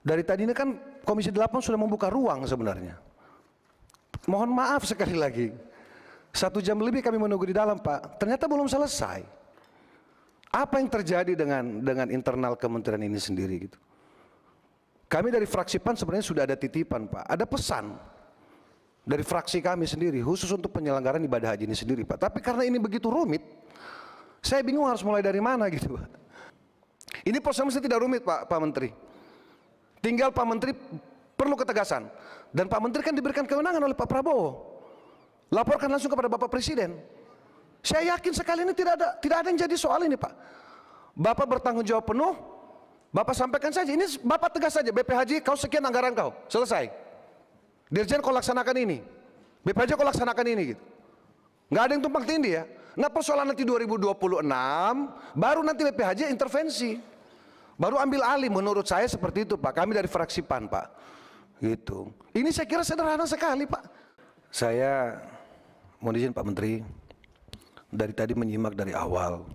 Dari tadi ini kan Komisi 8 sudah membuka ruang sebenarnya. Mohon maaf sekali lagi, 1 jam lebih kami menunggu di dalam Pak, ternyata belum selesai. Apa yang terjadi dengan internal kementerian ini sendiri gitu. Kami dari fraksi PAN sebenarnya sudah ada titipan Pak, ada pesan dari fraksi kami sendiri khusus untuk penyelenggaraan ibadah haji ini sendiri Pak. Tapi karena ini begitu rumit, saya bingung harus mulai dari mana gitu Pak. Ini prosesnya tidak rumit Pak Menteri. Tinggal Pak Menteri perlu ketegasan. Dan Pak Menteri kan diberikan kewenangan oleh Pak Prabowo. Laporkan langsung kepada Bapak Presiden. Saya yakin sekali ini tidak ada yang jadi soal ini Pak. Bapak bertanggung jawab penuh. Bapak sampaikan saja. Ini Bapak tegas saja. BPHJ kau sekian anggaran kau. Selesai. Dirjen kau laksanakan ini. BPHJ kau laksanakan ini gitu. Nggak ada yang tumpang tindih ya. Nah persoalan nanti 2026 baru nanti BPHJ intervensi. Baru ambil alih, menurut saya seperti itu Pak. Kami dari fraksi PAN Pak. Gitu. Ini saya kira sederhana sekali Pak. Saya mohon izin Pak Menteri, dari tadi menyimak dari awal.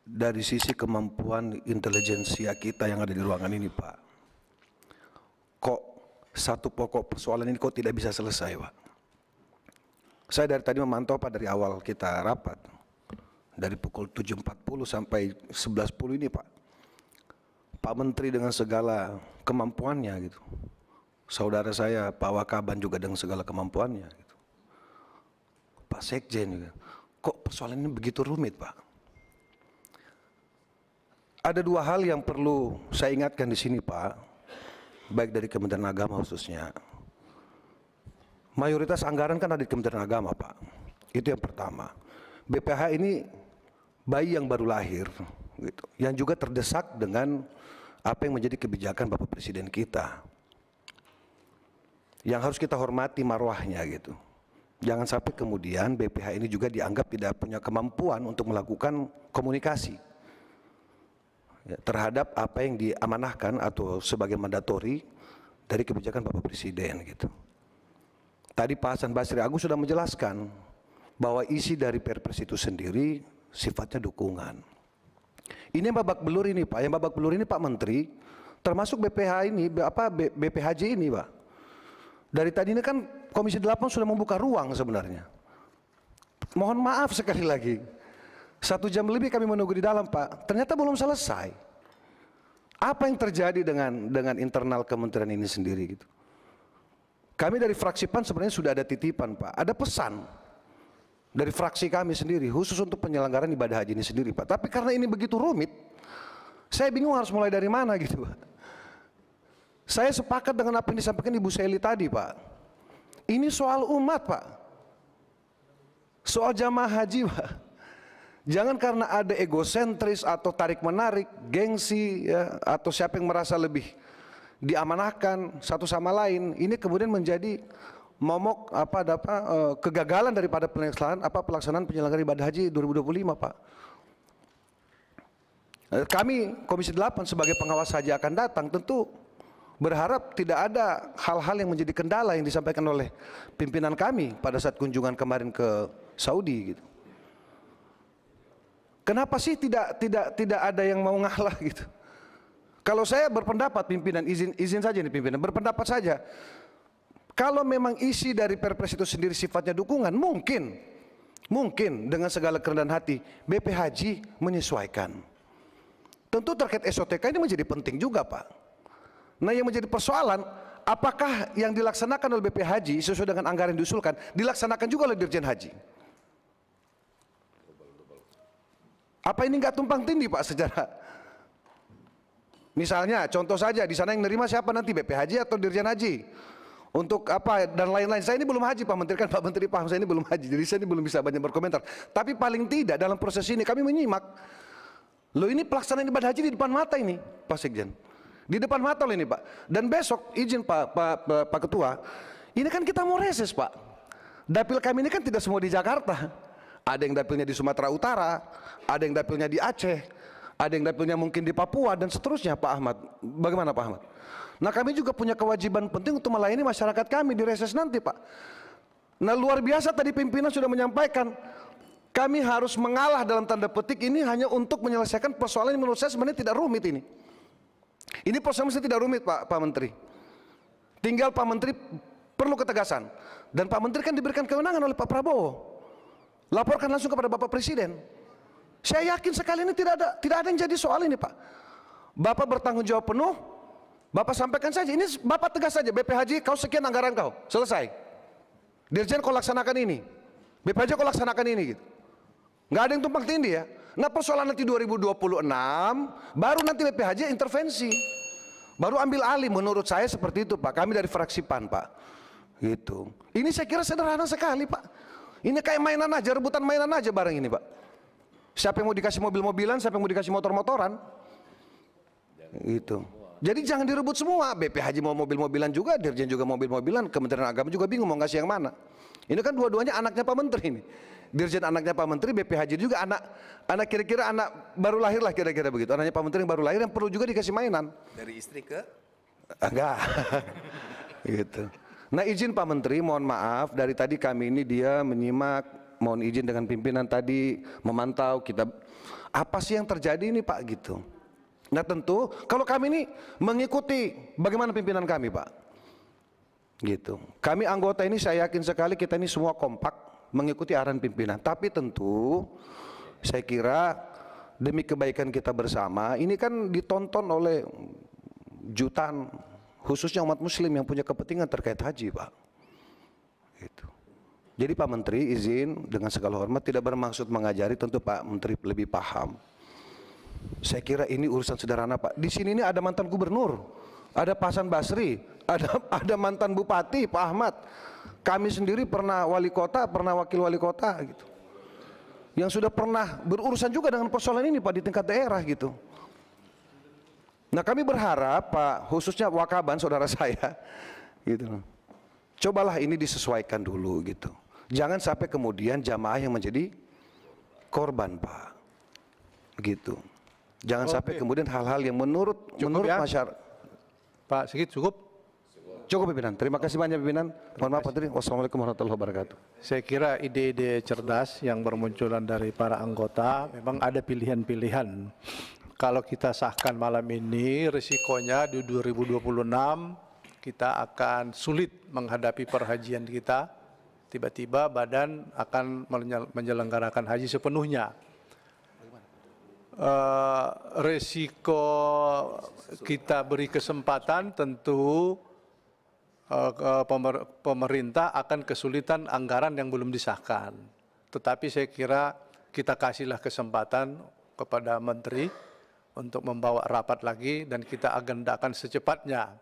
Dari sisi kemampuan intelijensia kita yang ada di ruangan ini Pak. Kok satu pokok persoalan ini kok tidak bisa selesai Pak. Saya dari tadi memantau Pak dari awal kita rapat. Dari pukul 7.40 sampai 11.10 ini Pak. Pak Menteri dengan segala kemampuannya gitu. Saudara saya Pak Wakaban juga dengan segala kemampuannya gitu. Pak Sekjen juga. Kok persoalan ini begitu rumit Pak? Ada 2 hal yang perlu saya ingatkan di sini Pak. Baik dari Kementerian Agama khususnya. Mayoritas anggaran kan ada di Kementerian Agama Pak. Itu yang pertama. BPH ini bayi yang baru lahir gitu, yang juga terdesak dengan apa yang menjadi kebijakan Bapak Presiden kita, yang harus kita hormati marwahnya gitu. Jangan sampai kemudian BPH ini juga dianggap tidak punya kemampuan untuk melakukan komunikasi ya, terhadap apa yang diamanahkan atau sebagai mandatori dari kebijakan Bapak Presiden gitu. Tadi Pak Hasan Basri Agung sudah menjelaskan bahwa isi dari Perpres itu sendiri sifatnya dukungan. Ini yang babak belur ini Pak, yang babak belur ini Pak Menteri, termasuk BPH ini, BPHJ ini Pak. Dari tadi ini kan Komisi 8 sudah membuka ruang sebenarnya. Mohon maaf sekali lagi, 1 jam lebih kami menunggu di dalam Pak, ternyata belum selesai. Apa yang terjadi dengan internal kementerian ini sendiri gitu. Kami dari fraksi PAN sebenarnya sudah ada titipan Pak, ada pesan dari fraksi kami sendiri khusus untuk penyelenggaraan ibadah haji ini sendiri Pak. Tapi karena ini begitu rumit, saya bingung harus mulai dari mana gitu Pak. Saya sepakat dengan apa yang disampaikan Ibu Seli tadi Pak. Ini soal umat Pak, soal jamaah haji Pak. Jangan karena ada egosentris atau tarik menarik, gengsi ya, atau siapa yang merasa lebih diamanahkan satu sama lain, ini kemudian menjadi momok kegagalan daripada pelaksanaan penyelenggaraan ibadah haji 2025 Pak. Kami Komisi 8 sebagai pengawas haji akan datang tentu berharap tidak ada hal-hal yang menjadi kendala yang disampaikan oleh pimpinan kami pada saat kunjungan kemarin ke Saudi gitu. Kenapa sih tidak ada yang mau ngalah gitu? Kalau saya berpendapat pimpinan, izin saja nih pimpinan, berpendapat saja. Kalau memang isi dari Perpres itu sendiri sifatnya dukungan, mungkin dengan segala kerendahan hati BPHJ menyesuaikan. Tentu terkait SOTK ini menjadi penting juga Pak. Nah yang menjadi persoalan, apakah yang dilaksanakan oleh BPHJ sesuai dengan anggaran yang diusulkan dilaksanakan juga oleh Dirjen Haji? Apa ini nggak tumpang tindih Pak secara? Misalnya contoh saja di sana yang nerima siapa nanti, BPHJ atau Dirjen Haji? Untuk apa dan lain-lain. Saya ini belum haji Pak Menteri, kan Pak Menteri paham saya ini belum haji, jadi saya ini belum bisa banyak berkomentar. Tapi paling tidak dalam proses ini kami menyimak, loh ini pelaksanaan ibadah haji di depan mata ini Pak Sekjen, di depan mata loh ini Pak. Dan besok izin Pak Ketua, ini kan kita mau reses Pak. Dapil kami ini kan tidak semua di Jakarta, ada yang dapilnya di Sumatera Utara, ada yang dapilnya di Aceh, ada yang dapilnya mungkin di Papua dan seterusnya Pak Ahmad. Bagaimana Pak Ahmad? Nah kami juga punya kewajiban penting untuk melayani masyarakat kami di reses nanti Pak. Nah luar biasa tadi pimpinan sudah menyampaikan, kami harus mengalah dalam tanda petik ini hanya untuk menyelesaikan persoalan yang menurut saya sebenarnya tidak rumit ini. Ini prosesnya tidak rumit Pak Menteri. Tinggal Pak Menteri perlu ketegasan. Dan Pak Menteri kan diberikan kewenangan oleh Pak Prabowo. Laporkan langsung kepada Bapak Presiden. Saya yakin sekali ini tidak ada yang jadi soal ini Pak. Bapak bertanggung jawab penuh, Bapak sampaikan saja. Ini Bapak tegas saja, BPHJ kau sekian anggaran kau, selesai. Dirjen kau laksanakan ini, BPHJ kau laksanakan ini gitu. Nggak ada yang tumpang tindih ya. Nah persoalan nanti 2026 baru nanti BPHJ intervensi, baru ambil alih. Menurut saya seperti itu Pak. Kami dari fraksi PAN Pak. Gitu. Ini saya kira sederhana sekali Pak. Ini kayak mainan aja, rebutan mainan aja bareng ini Pak. Siapa yang mau dikasih mobil-mobilan, siapa yang mau dikasih motor-motoran. Gitu. Jadi jangan direbut semua. BPHJ mau mobil-mobilan juga, Dirjen juga mobil-mobilan, Kementerian Agama juga bingung mau ngasih yang mana. Ini kan dua-duanya anaknya Pak Menteri ini. Dirjen anaknya Pak Menteri, BPHJ juga anak kira-kira anak baru lahir lah kira-kira begitu. Anaknya Pak Menteri yang baru lahir yang perlu juga dikasih mainan. Dari istri ke? Enggak. Gitu. Nah izin Pak Menteri, mohon maaf dari tadi kami ini dia menyimak, mohon izin dengan pimpinan tadi memantau kita apa sih yang terjadi ini Pak gitu. Nah tentu kalau kami ini mengikuti bagaimana pimpinan kami Pak gitu. Kami anggota ini saya yakin sekali kita ini semua kompak mengikuti arahan pimpinan. Tapi tentu saya kira demi kebaikan kita bersama ini kan ditonton oleh jutaan khususnya umat muslim yang punya kepentingan terkait haji Pak gitu. Jadi Pak Menteri izin dengan segala hormat tidak bermaksud mengajari, tentu Pak Menteri lebih paham. Saya kira ini urusan sederhana Pak. Di sini ini ada mantan gubernur, ada Pak Hasan Basri, ada mantan bupati Pak Ahmad. Kami sendiri pernah wali kota, pernah wakil wali kota gitu. Yang sudah pernah berurusan juga dengan persoalan ini Pak di tingkat daerah gitu. Nah kami berharap Pak, khususnya Wakaban saudara saya, gitu. Cobalah ini disesuaikan dulu gitu. Jangan sampai kemudian jamaah yang menjadi korban Pak, gitu. Jangan sampai kemudian hal-hal yang menurut ya? Masyarakat. Pak Sigit cukup? Cukup pimpinan. Terima kasih banyak pimpinan. Mohon maaf Pak Menteri. Wassalamualaikum warahmatullahi wabarakatuh. Saya kira ide-ide cerdas yang bermunculan dari para anggota memang ada pilihan-pilihan. Kalau kita sahkan malam ini, risikonya di 2026 kita akan sulit menghadapi perhajian kita. Tiba-tiba badan akan menyelenggarakan haji sepenuhnya. Risiko kita beri kesempatan tentu pemerintah akan kesulitan anggaran yang belum disahkan. Tetapi saya kira kita kasihlah kesempatan kepada Menteri untuk membawa rapat lagi dan kita agendakan secepatnya